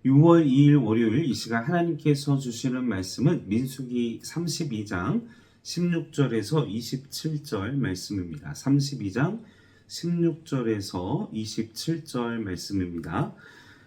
6월 2일 월요일 이 시간 하나님께서 주시는 말씀은 민수기 32장 16절에서 27절 말씀입니다. 32장 16절에서 27절 말씀입니다.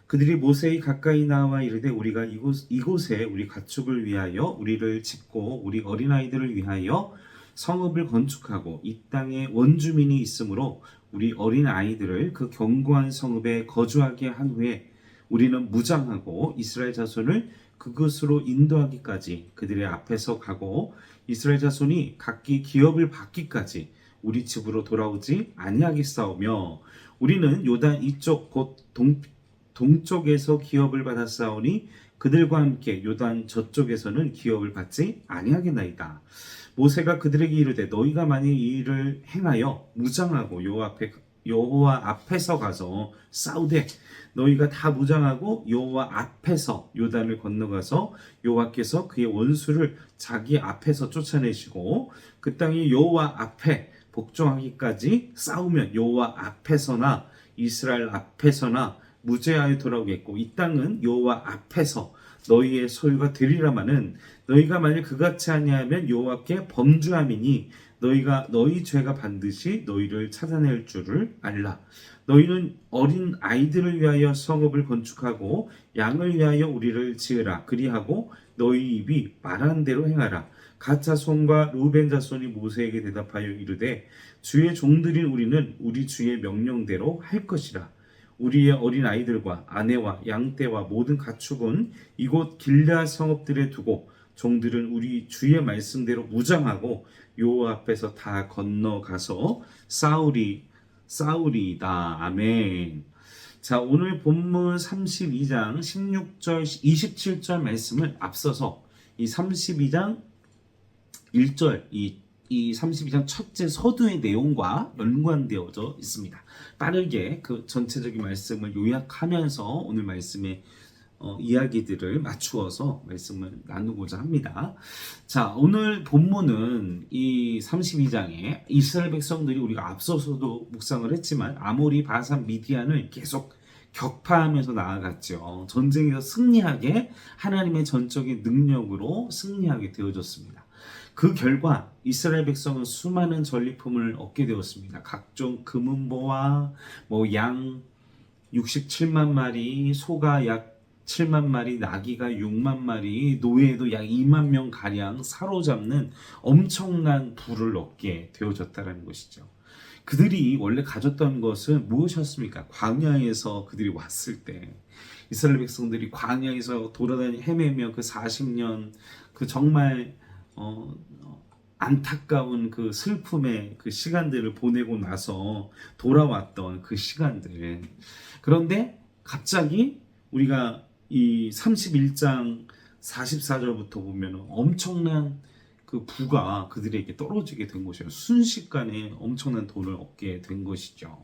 그들이 모세에 가까이 나와 이르되 우리가 이곳에 우리 가축을 위하여 우리를 짓고 우리 어린아이들을 위하여 성읍을 건축하고 이 땅에 원주민이 있으므로 우리 어린아이들을 그 견고한 성읍에 거주하게 한 후에 우리는 무장하고 이스라엘 자손을 그곳으로 인도하기까지 그들의 앞에서 가고 이스라엘 자손이 각기 기업을 받기까지 우리 집으로 돌아오지 아니하겠사오며 우리는 요단 이쪽 곧 동쪽에서 기업을 받았사오니 그들과 함께 요단 저쪽에서는 기업을 받지 아니하겠나이다. 모세가 그들에게 이르되 너희가 만일 이 일을 행하여 무장하고 여호와 앞에서 가서 싸우되 너희가 다 무장하고 여호와 앞에서 요단을 건너가서 여호와께서 그의 원수를 자기 앞에서 쫓아내시고 그 땅이 여호와 앞에 복종하기까지 싸우면 여호와 앞에서나 이스라엘 앞에서나 무죄하여 돌아오겠고 이 땅은 여호와 앞에서 너희의 소유가 되리라마는 너희가 만일 그같이 아니하면 여호와께 범죄함이니 너희 죄가 반드시 너희를 찾아낼 줄을 알라. 너희는 어린 아이들을 위하여 성읍을 건축하고 양을 위하여 우리를 지으라. 그리하고 너희 입이 말한 대로 행하라. 갓 자손과 루벤 자손이 모세에게 대답하여 이르되 주의 종들인 우리는 우리 주의 명령대로 할 것이라. 우리의 어린 아이들과 아내와 양떼와 모든 가축은 이곳 길르앗 성읍들에 두고 종들은 우리 주의 말씀대로 무장하고 여호와 앞에서 다 건너가서 싸우리이다. 아멘. 자, 오늘 본문 32장 16절 27절 말씀을 앞서서 이 32장 1절 이 32장 첫째 서두의 내용과 연관되어져 있습니다. 빠르게 그 전체적인 말씀을 요약하면서 오늘 말씀의 이야기들을 맞추어서 말씀을 나누고자 합니다. 자, 오늘 본문은 이 32장에 이스라엘 백성들이 우리가 앞서서도 묵상을 했지만 아모리, 바산, 미디안을 계속 격파하면서 나아갔죠. 전쟁에서 승리하게 하나님의 전적인 능력으로 승리하게 되어졌습니다. 그 결과 이스라엘 백성은 수많은 전리품을 얻게 되었습니다. 각종 금은보화, 양 67만 마리, 소가 약 7만 마리, 나귀가 6만 마리, 노예도 약 2만 명 가량 사로잡는 엄청난 부를 얻게 되어졌다는 것이죠. 그들이 원래 가졌던 것은 무엇이었습니까? 광야에서 그들이 왔을 때 이스라엘 백성들이 광야에서 헤매며 그 40년 그 정말 안타까운 그 슬픔의 그 시간들을 보내고 나서 돌아왔던 그 시간들. 그런데 갑자기 우리가 이 31장 44절부터 보면 엄청난 그 부가 그들에게 떨어지게 된 것이에요. 순식간에 엄청난 돈을 얻게 된 것이죠.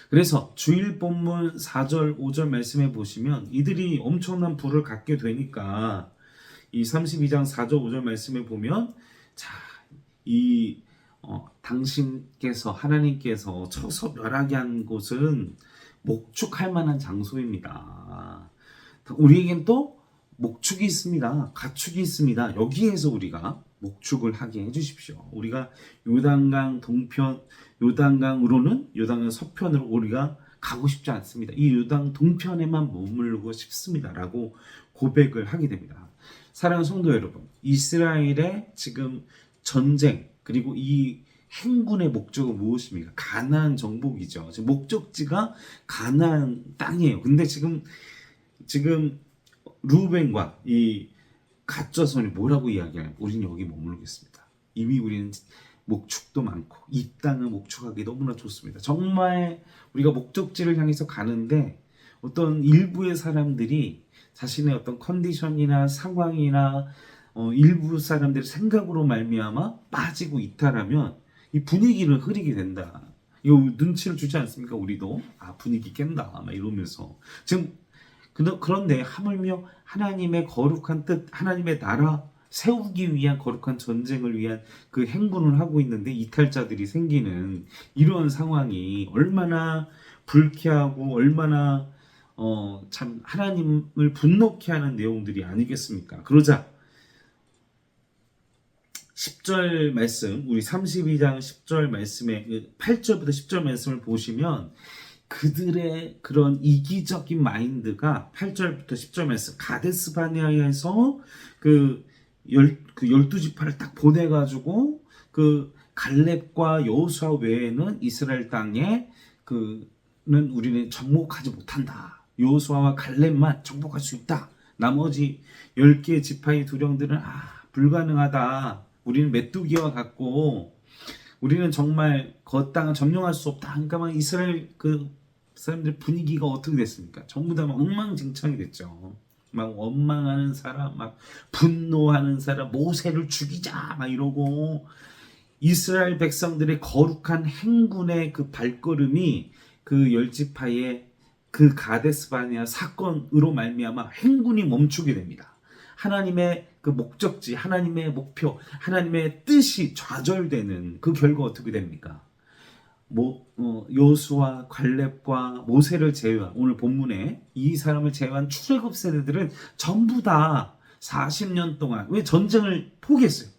그래서 주일 본문 4절 5절 말씀해 보시면 이들이 엄청난 부를 갖게 되니까 이 32장 4절 5절 말씀에 보면 자, 당신께서 하나님께서 쳐서 멸하게 한 곳은 목축할 만한 장소입니다. 우리에겐 또 목축이 있습니다. 가축이 있습니다. 여기에서 우리가 목축을 하게 해주십시오. 우리가 요단강 동편, 요단강 서편으로 우리가 가고 싶지 않습니다. 이 요단 동편에만 머물고 싶습니다. 라고 고백을 하게 됩니다. 사랑하는 성도 여러분, 이스라엘의 지금 전쟁 그리고 이 행군의 목적은 무엇입니까? 가나안 정복이죠. 지금 목적지가 가나안 땅이에요. 근데 지금 루벤과 이 갓 자손이 뭐라고 이야기해요? 우리는 여기 머물겠습니다. 이미 우리는 목축도 많고 이 땅을 목축하기 너무나 좋습니다. 정말 우리가 목적지를 향해서 가는데 어떤 일부의 사람들이 자신의 어떤 컨디션이나 상황이나 일부 사람들의 생각으로 말미암아 빠지고 이탈하면 이 분위기를 흐리게 된다. 이거 눈치를 주지 않습니까? 우리도 분위기 깬다 막 이러면서 지금 그런데 하물며 하나님의 거룩한 뜻, 하나님의 나라 세우기 위한 거룩한 전쟁을 위한 그 행군을 하고 있는데 이탈자들이 생기는 이런 상황이 얼마나 불쾌하고 얼마나 참 하나님을 분노케 하는 내용들이 아니겠습니까? 그러자 10절 말씀, 우리 32장 10절 말씀에 8절부터 10절 말씀을 보시면 그들의 그런 이기적인 마인드가 8절부터 10절 말씀, 가데스 바네아에서 그 12지파를 딱 보내가지고 그 갈렙과 여호수아 외에는 이스라엘 땅에 그는 우리는 정복하지 못한다. 여호수아와 갈렙만 정복할 수 있다. 나머지 10개의 지파의 두령들은 불가능하다. 우리는 메뚜기와 같고 우리는 정말 그 땅을 점령할 수 없다. 그러니까 막 이스라엘 그 사람들 분위기가 어떻게 됐습니까? 전부 다 막 엉망진창이 됐죠. 막 원망하는 사람, 막 분노하는 사람, 모세를 죽이자 막 이러고 이스라엘 백성들의 거룩한 행군의 그 발걸음이 그 열지파의 그 가데스 바네아 사건으로 말미암아 행군이 멈추게 됩니다. 하나님의 그 목적지, 하나님의 목표, 하나님의 뜻이 좌절되는 그 결과 어떻게 됩니까? 여호수아, 갈렙과 모세를 제외한 오늘 본문에 이 사람을 제외한 출애굽 세대들은 전부 다 40년 동안 왜 전쟁을 포기했어요?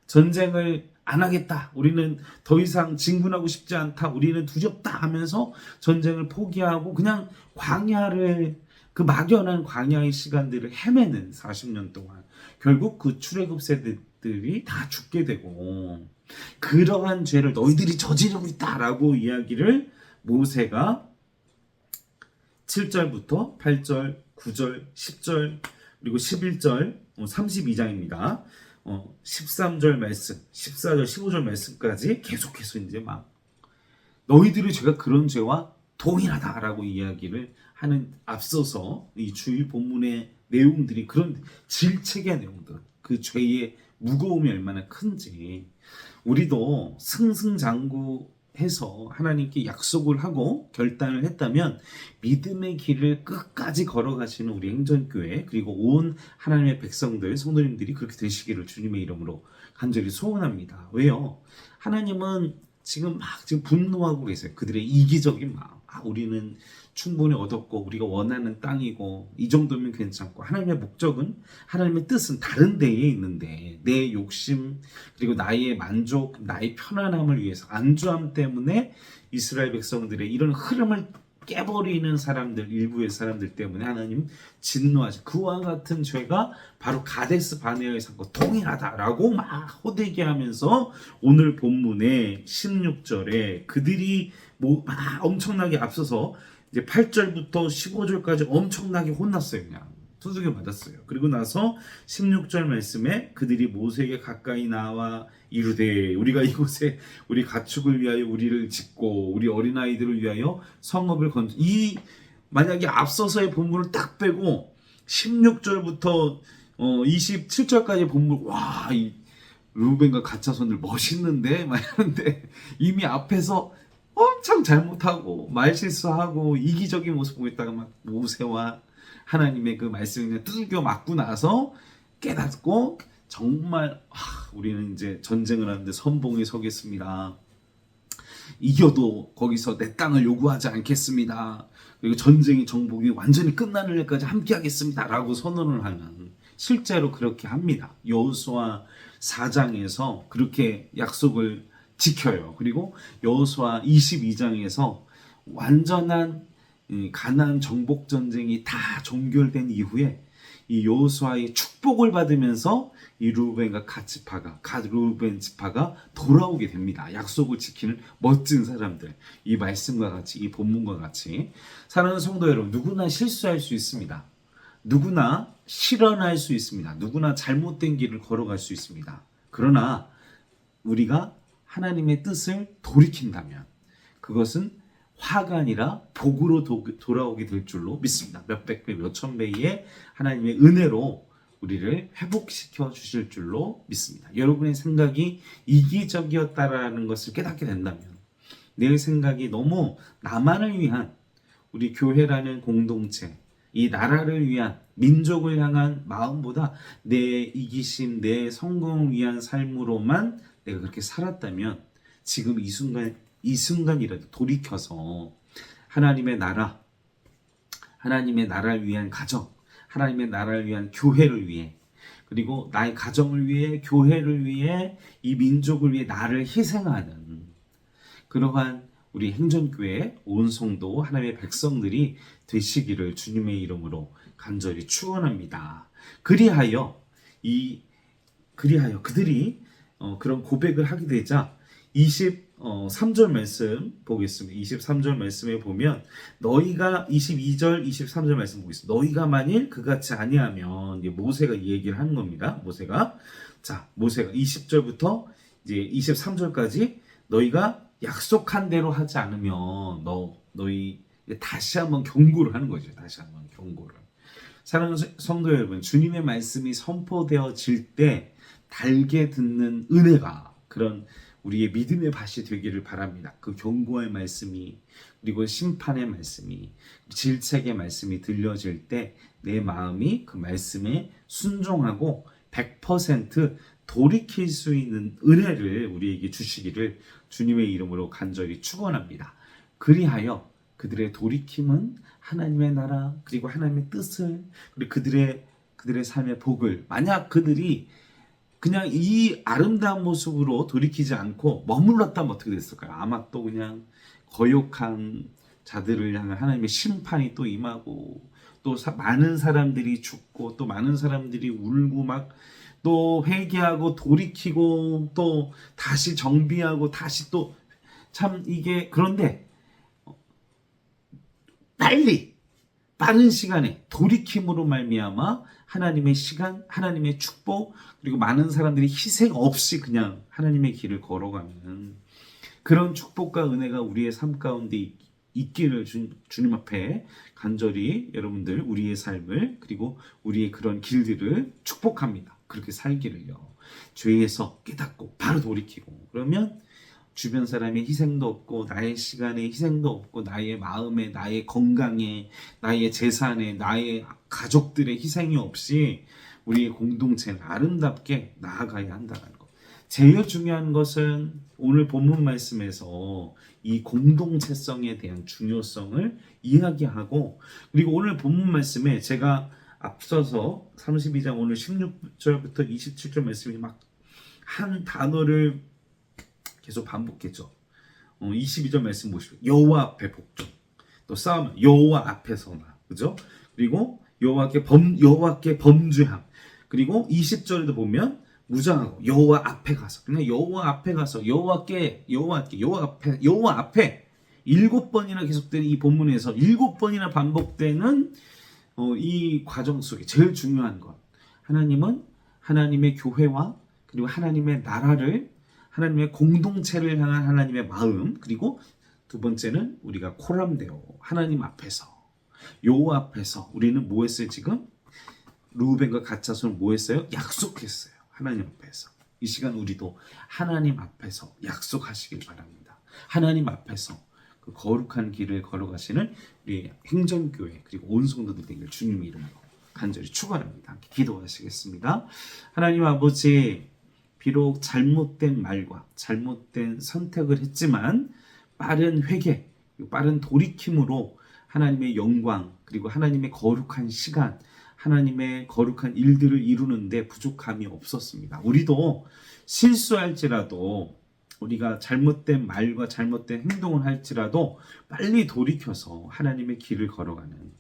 전쟁을 안 하겠다. 우리는 더 이상 진군하고 싶지 않다. 우리는 두렵다 하면서 전쟁을 포기하고 그냥 광야를 그 막연한 광야의 시간들을 헤매는 40년 동안 결국 그 출애굽 세대들이 다 죽게 되고 그러한 죄를 너희들이 저지르고 있다라고 이야기를 모세가 7절부터 8절, 9절, 10절 그리고 11절 32장입니다. 13절 말씀, 14절, 15절 말씀까지 계속해서 이제 막 너희들의 죄가 그런 죄와 동일하다라고 이야기를 하는 앞서서 이 주일 본문의 내용들이 그런 질책의 내용들, 그 죄의 무거움이 얼마나 큰지 우리도 승승장구해서 하나님께 약속을 하고 결단을 했다면 믿음의 길을 끝까지 걸어가시는 우리 행전교회 그리고 온 하나님의 백성들, 성도님들이 그렇게 되시기를 주님의 이름으로 간절히 소원합니다. 왜요? 하나님은 지금 분노하고 계세요. 그들의 이기적인 마음. 우리는 충분히 얻었고 우리가 원하는 땅이고 이 정도면 괜찮고 하나님의 목적은 하나님의 뜻은 다른 데에 있는데 내 욕심 그리고 나의 만족 나의 편안함을 위해서 안주함 때문에 이스라엘 백성들의 이런 흐름을 깨버리는 사람들 일부의 사람들 때문에 하나님 진노하시 그와 같은 죄가 바로 가데스 바네아의 사건 동일하다라고 막 호되게하면서 오늘 본문의 16절에 그들이 엄청나게 앞서서 이제 8절부터 15절까지 엄청나게 혼났어요. 그냥 두들겨 맞았어요. 그리고 나서 16절 말씀에 그들이 모세에게 가까이 나와 이르되 우리가 이곳에 우리 가축을 위하여 우리를 짓고 우리 어린아이들을 위하여 성읍을 건져 만약에 앞서서의 본문을 딱 빼고 16절부터 27절까지 본문 이 루벤과 가짜손들 멋있는데 막 이러는데 이미 앞에서 엄청 잘못하고 말실수하고 이기적인 모습 보였다가 막 모세와 하나님의 그 말씀을 그냥 두들겨 맞고 나서 깨닫고 정말 우리는 이제 전쟁을 하는데 선봉에 서겠습니다. 이겨도 거기서 내 땅을 요구하지 않겠습니다. 그리고 전쟁이 정복이 완전히 끝나는 날까지 함께 하겠습니다. 라고 선언을 하는 실제로 그렇게 합니다. 여호수아 4장에서 그렇게 약속을 지켜요. 그리고 여호수아 22장에서 완전한 가나안 정복 전쟁이 다 종결된 이후에 이 여호수아의 축복을 받으면서 이 르우벤과 르우벤 지파가 돌아오게 됩니다. 약속을 지키는 멋진 사람들. 이 말씀과 같이 이 본문과 같이 사랑하는 성도 여러분, 누구나 실수할 수 있습니다. 누구나 실언할 수 있습니다. 누구나 잘못된 길을 걸어갈 수 있습니다. 그러나 우리가 하나님의 뜻을 돌이킨다면 그것은 화가 아니라 복으로 돌아오게 될 줄로 믿습니다. 몇백 배, 몇천 배의 하나님의 은혜로 우리를 회복시켜 주실 줄로 믿습니다. 여러분의 생각이 이기적이었다라는 것을 깨닫게 된다면 내 생각이 너무 나만을 위한 우리 교회라는 공동체, 이 나라를 위한 민족을 향한 마음보다 내 이기심, 내 성공을 위한 삶으로만 내가 그렇게 살았다면 지금 이 순간이라도 돌이켜서 하나님의 나라, 하나님의 나라를 위한 가정, 하나님의 나라를 위한 교회를 위해, 그리고 나의 가정을 위해, 교회를 위해, 이 민족을 위해 나를 희생하는 그러한 우리 행전교회 온 성도 하나님의 백성들이 되시기를 주님의 이름으로 간절히 축원합니다. 그리하여 그들이 그런 고백을 하게 되자 23절 말씀 보겠습니다. 23절 말씀에 보면 너희가 22절 23절 말씀 보겠습니다. 너희가 만일 그같이 아니하면 이제 모세가 이 얘기를 하는 겁니다. 모세가 20절부터 이제 23절까지 너희가 약속한 대로 하지 않으면 너희 다시 한번 경고를 하는 거죠. 다시 한번 경고를. 사랑하는 성도 여러분, 주님의 말씀이 선포되어질 때 달게 듣는 은혜가 그런 우리의 믿음의 밭이 되기를 바랍니다. 그 경고의 말씀이, 그리고 심판의 말씀이, 질책의 말씀이 들려질 때 내 마음이 그 말씀에 순종하고 100% 돌이킬 수 있는 은혜를 우리에게 주시기를 주님의 이름으로 간절히 축원합니다. 그리하여 그들의 돌이킴은 하나님의 나라, 그리고 하나님의 뜻을, 그리고 그들의 삶의 복을, 만약 그들이 그냥 이 아름다운 모습으로 돌이키지 않고 머물렀다면 어떻게 됐을까요? 아마 또 그냥 거역한 자들을 향한 하나님의 심판이 또 임하고, 또 많은 사람들이 죽고, 또 많은 사람들이 울고, 막 또 회개하고 돌이키고, 또 다시 정비하고, 다시 또 참 이게, 그런데 빠른 시간에 돌이킴으로 말미암아 하나님의 시간, 하나님의 축복, 그리고 많은 사람들이 희생 없이 그냥 하나님의 길을 걸어가는 그런 축복과 은혜가 우리의 삶 가운데 있기를 주님 앞에 간절히 여러분들 우리의 삶을, 그리고 우리의 그런 길들을 축복합니다. 그렇게 살기를요. 죄에서 깨닫고 바로 돌이키고, 그러면 주변 사람의 희생도 없고, 나의 시간에 희생도 없고, 나의 마음에, 나의 건강에, 나의 재산에, 나의 가족들의 희생이 없이 우리의 공동체는 아름답게 나아가야 한다는 것. 제일 중요한 것은 오늘 본문 말씀에서 이 공동체성에 대한 중요성을 이야기하고, 그리고 오늘 본문 말씀에 제가 앞서서 32장 오늘 16절부터 27절 말씀이 막 한 단어를 계속 반복했죠. 22절 말씀 보시고 여호와 앞에 복종, 또 싸움 여호와 앞에서나, 그죠? 그리고 여호와께 범죄함. 그리고 20절에도 보면 무장하고 여호와 앞에 가서, 그냥 여호와 앞에 가서 여호와 앞에 7번이나 계속되는 이 본문에서 7번이나 반복되는 이 과정 속에 제일 중요한 것, 하나님은 하나님의 교회와 그리고 하나님의 나라를, 하나님의 공동체를 향한 하나님의 마음, 그리고 두 번째는 우리가 코람데오, 하나님 앞에서, 여호와 앞에서 우리는 뭐 했어요? 지금 르우벤과 갓 자손은 뭐 했어요? 약속했어요. 하나님 앞에서. 이 시간 우리도 하나님 앞에서 약속하시길 바랍니다. 하나님 앞에서 그 거룩한 길을 걸어가시는 우리 행전교회, 그리고 온 성도들 되길 주님의 이름으로 간절히 축원합니다. 함께 기도하시겠습니다. 하나님 아버지, 비록 잘못된 말과 잘못된 선택을 했지만 빠른 회개, 빠른 돌이킴으로 하나님의 영광, 그리고 하나님의 거룩한 시간, 하나님의 거룩한 일들을 이루는데 부족함이 없었습니다. 우리도 실수할지라도, 우리가 잘못된 말과 잘못된 행동을 할지라도 빨리 돌이켜서 하나님의 길을 걸어가는,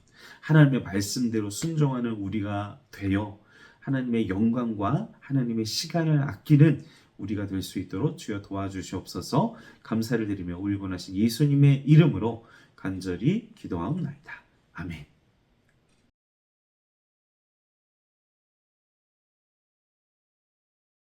하나님의 말씀대로 순종하는 우리가 되어 하나님의 영광과 하나님의 시간을 아끼는 우리가 될 수 있도록 주여 도와주시옵소서. 감사를 드리며 울곤하신 예수님의 이름으로 간절히 기도하옵나이다. 아멘.